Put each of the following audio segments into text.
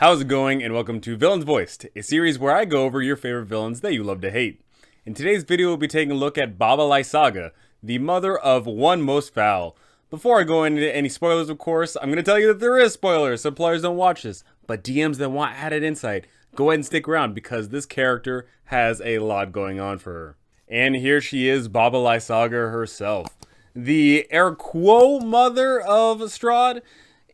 How's it going, and welcome to Villains Voiced, a series where I go over your favorite villains that you love to hate. In today's video, we'll be taking a look at Baba Lysaga, the mother of One Most Foul. Before I go into any spoilers, of course, I'm going to tell you that there is spoilers, so players don't watch this. But DMs that want added insight, go ahead and stick around because this character has a lot going on for her. And here she is, Baba Lysaga herself. The air quo mother of Strahd.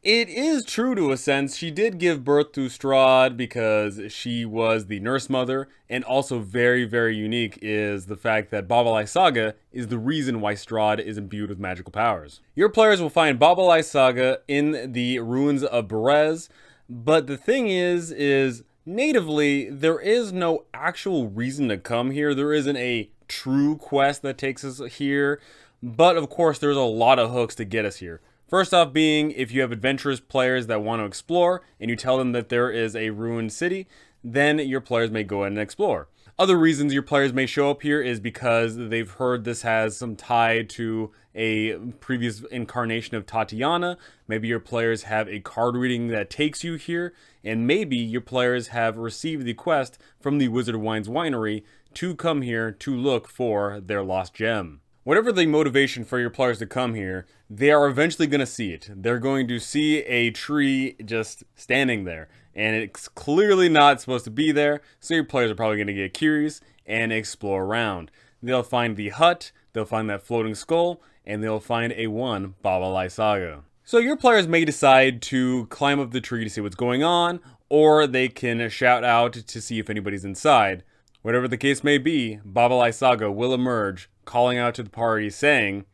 It is true to a sense. She did give birth to Strahd because she was the nurse mother, and also very, very unique is the fact that Baba Lysaga is the reason why Strahd is imbued with magical powers. Your players will find Baba Lysaga in the ruins of Berez, but the thing is natively, there is no actual reason to come here. There isn't a true quest that takes us here, but of course there's a lot of hooks to get us here. First off being, if you have adventurous players that want to explore, and you tell them that there is a ruined city, then your players may go ahead and explore. Other reasons your players may show up here is because they've heard this has some tie to a previous incarnation of Tatiana. Maybe your players have a card reading that takes you here, and maybe your players have received the quest from the Wizard of Wine's winery to come here to look for their lost gem. Whatever the motivation for your players to come here, they are eventually going to see it. They're going to see a tree just standing there, and it's clearly not supposed to be there, so your players are probably going to get curious and explore around. They'll find the hut, they'll find that floating skull, and they'll find a one Baba Lysaga. So your players may decide to climb up the tree to see what's going on, or they can shout out to see if anybody's inside. Whatever the case may be, Baba Lysaga will emerge, calling out to the party, saying,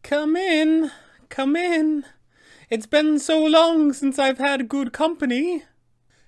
"Come in, come in. It's been so long since I've had good company."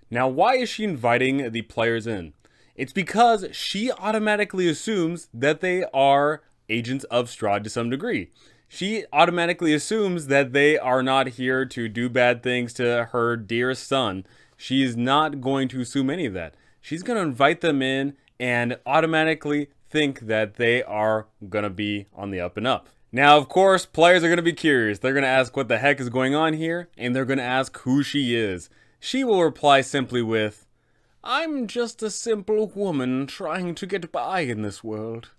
Now, why is she inviting the players in? It's because she automatically assumes that they are agents of Strahd to some degree. She automatically assumes that they are not here to do bad things to her dearest son. She is not going to assume any of that. She's going to invite them in and automatically think that they are going to be on the up and up. Now, of course, players are going to be curious. They're going to ask what the heck is going on here, and they're going to ask who she is. She will reply simply with, "I'm just a simple woman trying to get by in this world.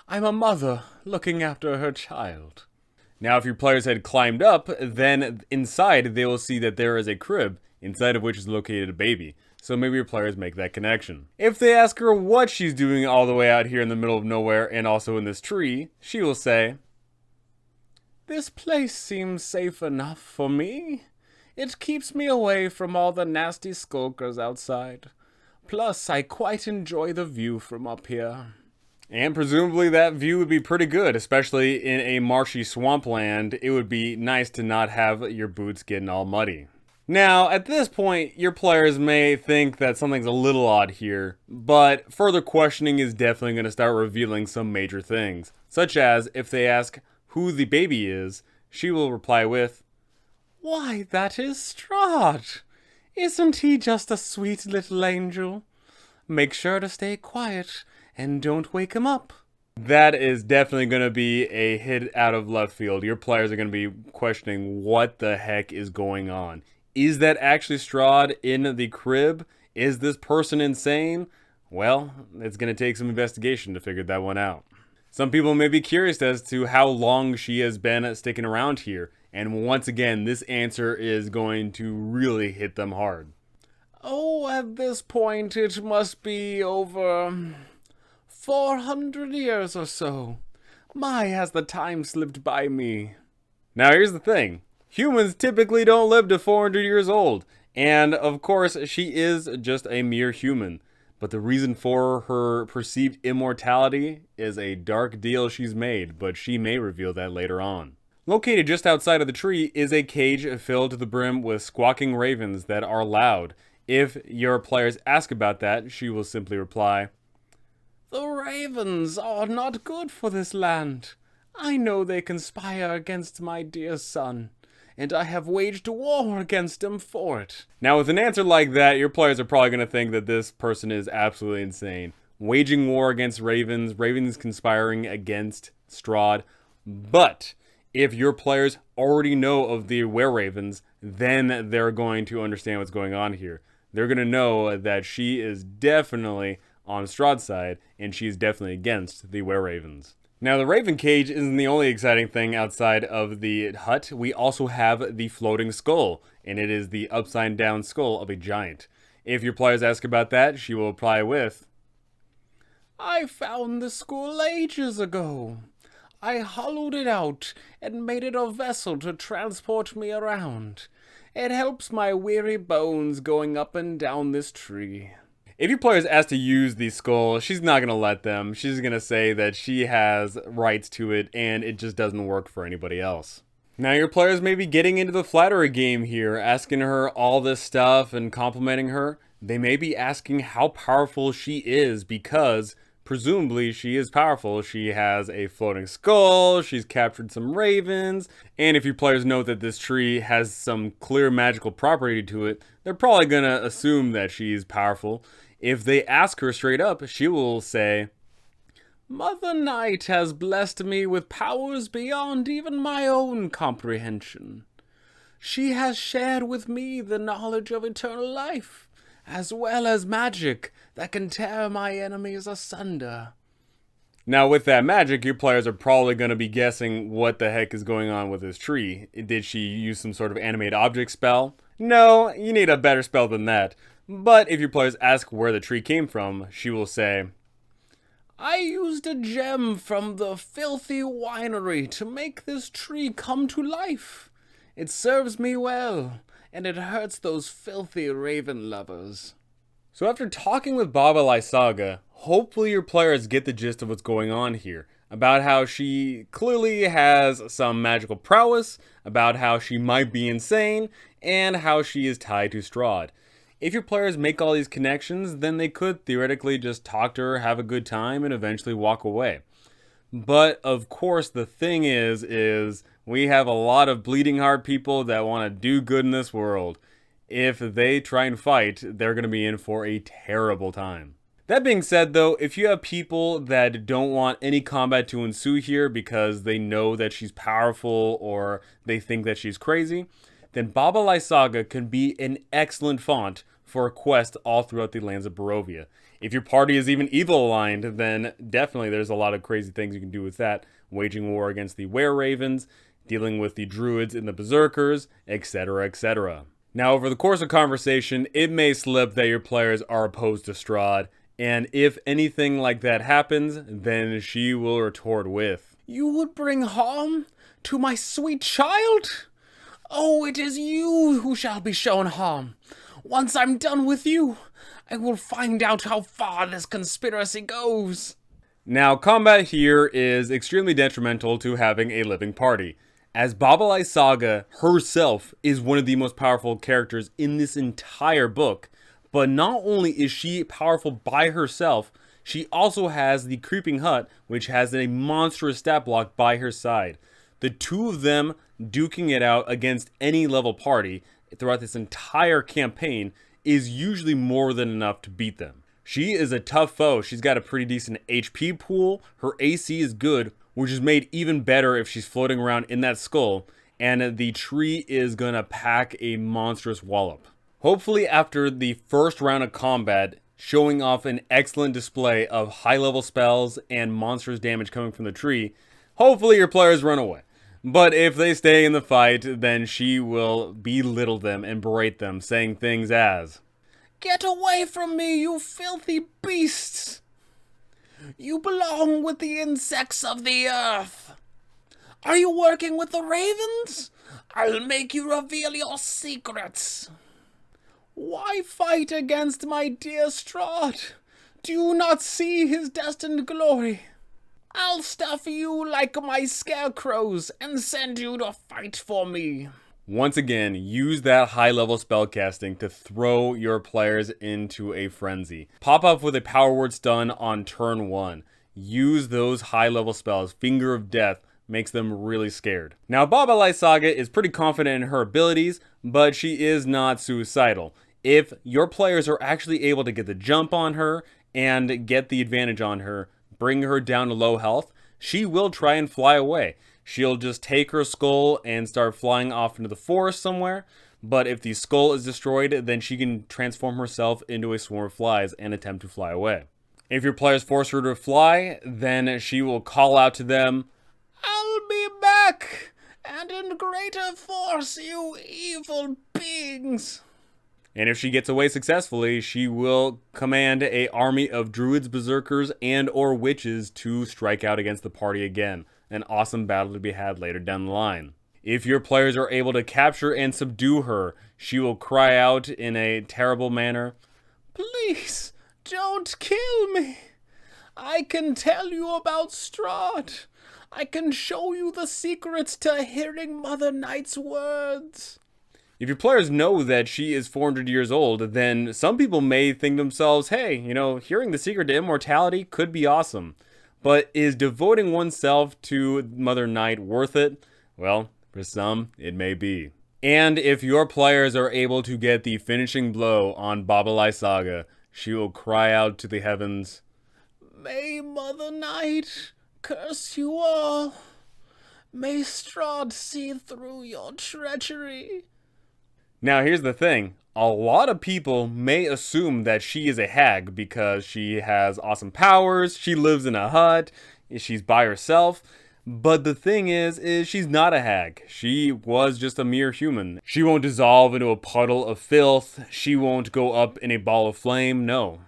I'm a mother looking after her child." Now, if your players had climbed up, then inside they will see that there is a crib, inside of which is located a baby. So maybe your players make that connection. If they ask her what she's doing all the way out here in the middle of nowhere and also in this tree, she will say, "This place seems safe enough for me. It keeps me away from all the nasty skulkers outside. Plus, I quite enjoy the view from up here." And presumably that view would be pretty good, especially in a marshy swampland. It would be nice to not have your boots getting all muddy. Now, at this point, your players may think that something's a little odd here, but further questioning is definitely going to start revealing some major things, such as if they ask who the baby is, she will reply with, "Why, that is Strahd. Isn't he just a sweet little angel? Make sure to stay quiet and don't wake him up." That is definitely going to be a hit out of left field. Your players are going to be questioning what the heck is going on. Is that actually Strahd in the crib? Is this person insane? Well, it's going to take some investigation to figure that one out. Some people may be curious as to how long she has been sticking around here. And once again, this answer is going to really hit them hard. "Oh, at this point, it must be over 400 years or so. My, has the time slipped by me." Now, here's the thing. Humans typically don't live to 400 years old, and of course she is just a mere human. But the reason for her perceived immortality is a dark deal she's made, but she may reveal that later on. Located just outside of the tree is a cage filled to the brim with squawking ravens that are loud. If your players ask about that, she will simply reply, "The ravens are not good for this land. I know they conspire against my dear son, and I have waged war against them for it." Now, with an answer like that, your players are probably going to think that this person is absolutely insane. Waging war against ravens, ravens conspiring against Strahd. But If your players already know of the were-ravens, then they're going to understand what's going on here. They're going to know that she is definitely on Strahd's side, and she's definitely against the were-ravens. Now, the Raven Cage isn't the only exciting thing outside of the hut. We also have the floating skull, and it is the upside-down skull of a giant. If your players ask about that, she will reply with, "I found the skull ages ago. I hollowed it out and made it a vessel to transport me around. It helps my weary bones going up and down this tree." If your players ask to use the skull, she's not going to let them. She's going to say that she has rights to it and it just doesn't work for anybody else. Now your players may be getting into the flattery game here, asking her all this stuff and complimenting her. They may be asking how powerful she is because presumably she is powerful. She has a floating skull, she's captured some ravens, and if your players know that this tree has some clear magical property to it, they're probably going to assume that she's powerful. If they ask her straight up, she will say, "Mother Night has blessed me with powers beyond even my own comprehension. She has shared with me the knowledge of eternal life, as well as magic that can tear my enemies asunder." Now with that magic, your players are probably going to be guessing what the heck is going on with this tree. Did she use some sort of animate object spell? No, you need a better spell than that. But if your players ask where the tree came from, she will say, "I used a gem from the filthy winery to make this tree come to life. It serves me well, and it hurts those filthy raven lovers." So after talking with Baba Lysaga, hopefully your players get the gist of what's going on here. About how she clearly has some magical prowess, about how she might be insane, and how she is tied to Strahd. If your players make all these connections, then they could theoretically just talk to her, have a good time, and eventually walk away. But of course, the thing is we have a lot of bleeding heart people that want to do good in this world. If they try and fight, they're going to be in for a terrible time. That being said though, if you have people that don't want any combat to ensue here because they know that she's powerful or they think that she's crazy, then Baba Lysaga can be an excellent font for a quest all throughout the lands of Barovia. If your party is even evil aligned, then definitely there's a lot of crazy things you can do with that. Waging war against the were-ravens, dealing with the druids and the berserkers, etc, etc. Now over the course of conversation, it may slip that your players are opposed to Strahd, and if anything like that happens, then she will retort with, "You would bring harm to my sweet child? Oh, it is you who shall be shown harm. Once I'm done with you, I will find out how far this conspiracy goes." Now, combat here is extremely detrimental to having a living party, as Baba Lysaga herself is one of the most powerful characters in this entire book. But not only is she powerful by herself, she also has the Creeping Hut, which has a monstrous stat block by her side. The two of them duking it out against any level party throughout this entire campaign is usually more than enough to beat them. She is a tough foe. She's got a pretty decent HP pool. Her AC is good, which is made even better if she's floating around in that skull. And the tree is gonna pack a monstrous wallop. Hopefully after the first round of combat, showing off an excellent display of high level spells and monstrous damage coming from the tree, hopefully your players run away. But if they stay in the fight, then she will belittle them and berate them, saying things as, "Get away from me, you filthy beasts! You belong with the insects of the earth. Are you working with the ravens? I'll make you reveal your secrets. Why fight against my dear Strahd? Do you not see his destined glory? I'll stuff you like my scarecrows and send you to fight for me." Once again, use that high-level spellcasting to throw your players into a frenzy. Pop up with a power word stun on turn 1. Use those high-level spells. Finger of Death makes them really scared. Now, Baba Lysaga is pretty confident in her abilities, but she is not suicidal. If your players are actually able to get the jump on her and get the advantage on her, bring her down to low health, she will try and fly away. she'll just take her skull and start flying off into the forest somewhere. But if the skull is destroyed, then she can transform herself into a swarm of flies and attempt to fly away. If your players force her to fly, then she will call out to them, "I'll be back, and in greater force, you evil beings." And if she gets away successfully, she will command an army of druids, berserkers, and or witches to strike out against the party again. An awesome battle to be had later down the line. If your players are able to capture and subdue her, she will cry out in a terrible manner, "Please, don't kill me. I can tell you about Strahd. I can show you the secrets to hearing Mother Night's words." If your players know that she is 400 years old, then some people may think themselves, hey, hearing the secret to immortality could be awesome. But is devoting oneself to Mother Night worth it? Well, for some, it may be. And if your players are able to get the finishing blow on Baba Lysaga, she will cry out to the heavens, "May Mother Night curse you all. May Strahd see through your treachery." Now here's the thing, a lot of people may assume that she is a hag because she has awesome powers, she lives in a hut, she's by herself, but the thing is she's not a hag. She was just a mere human. She won't dissolve into a puddle of filth, she won't go up in a ball of flame, no,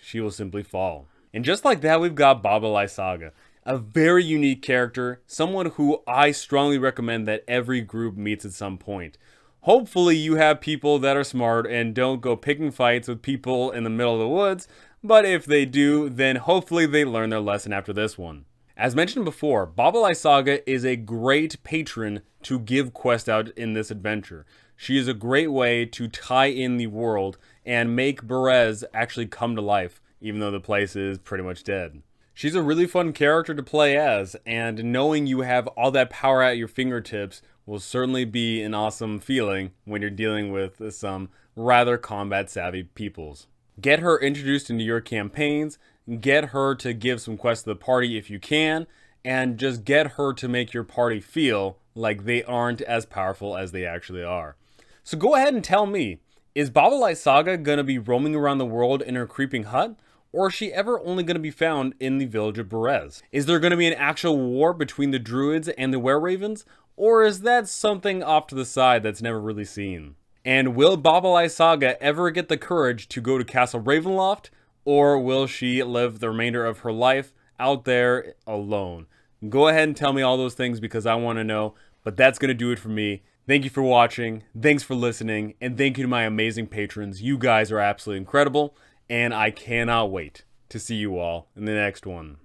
she will simply fall. And just like that, we've got Baba Lysaga, a very unique character, someone who I strongly recommend that every group meets at some point. Hopefully you have people that are smart and don't go picking fights with people in the middle of the woods, but if they do, then hopefully they learn their lesson after this one. As mentioned before, Baba Lysaga is a great patron to give quest out in this adventure. She is a great way to tie in the world and make Berez actually come to life, even though the place is pretty much dead. She's a really fun character to play as, and knowing you have all that power at your fingertips will certainly be an awesome feeling when you're dealing with some rather combat-savvy peoples. Get her introduced into your campaigns, get her to give some quests to the party if you can, and just get her to make your party feel like they aren't as powerful as they actually are. So go ahead and tell me, is Baba Lysaga going to be roaming around the world in her creeping hut? Or is she ever only going to be found in the village of Berez? Is there going to be an actual war between the druids and the were-ravens? Or is that something off to the side that's never really seen? And will Baba Lysaga ever get the courage to go to Castle Ravenloft? Or will she live the remainder of her life out there alone? Go ahead and tell me all those things because I want to know. But that's going to do it for me. Thank you for watching. Thanks for listening. And thank you to my amazing patrons. You guys are absolutely incredible. And I cannot wait to see you all in the next one.